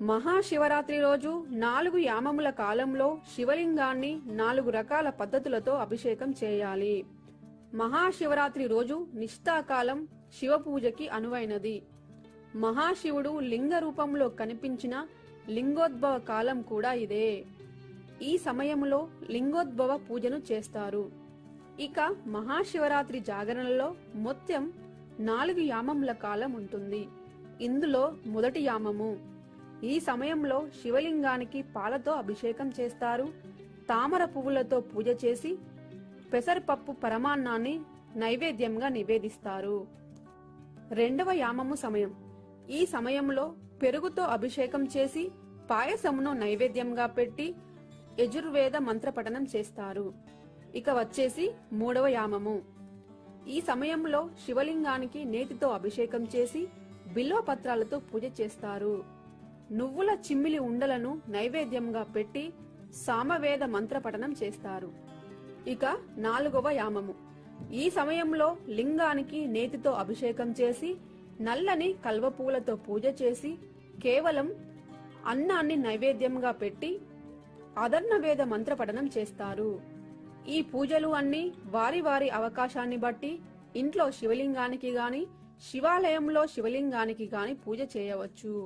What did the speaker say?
మహాశివరాత్రి రోజు 4 యామముల కాలంలో శివలింగాన్ని 4 రకాల పద్ధతులతో అభిషేకం చేయాలి. మహాశివరాత్రి రోజు నిష్ఠాకాలం శివపూజకి అనువైనది. మహాశివుడు లింగ రూపంలో కనిపించిన లింగోద్భవ కాలం కూడా ఇదే. ఈ సమయంలో లింగోద్భవ పూజను చేస్తారు. ఇక మహాశివరాత్రి జాగరణలో మొత్తం 4 యామముల కాలం ఉంటుంది. ఇందులో మొదటి యామము. ఈ సమయంలో శివలింగానికి పాలతో అభిషేకం చేస్తారు. తామర పువ్వులతో పూజ చేసి పెసరపప్పు పరమాన్నాన్ని నైవేద్యంగా నివేదిస్తారు. రెండవ యామము సమయం. ఈ సమయంలో పెరుగుతో అభిషేకం చేసి పాయసమును నైవేద్యంగా పెట్టి యజుర్వేద మంత్రపఠనం చేస్తారు. ఇక వచ్చేసి మూడవ యామము. ఈ సమయంలో శివలింగానికి నేతితో అభిషేకం చేసి బిల్వ పత్రాలతో పూజ చేస్తారు. నువ్వుల చిమ్మిలి ఉండలను నైవేద్యంగా పెట్టి సామవేద మంత్రపఠనం చేస్తారు. ఇక నాలుగవ యామము. ఈ సమయంలో లింగానికి నేతితో అభిషేకం చేసి నల్లని కల్వపూలతో పూజ చేసి కేవలం అన్నాన్ని నైవేద్యంగా పెట్టి అధర్ణవేద మంత్రపఠనం చేస్తారు. ఈ పూజలు అన్ని వారి వారి అవకాశాన్ని బట్టి ఇంట్లో శివలింగానికి గాని శివాలయంలో శివలింగానికి గాని పూజ చేయవచ్చు.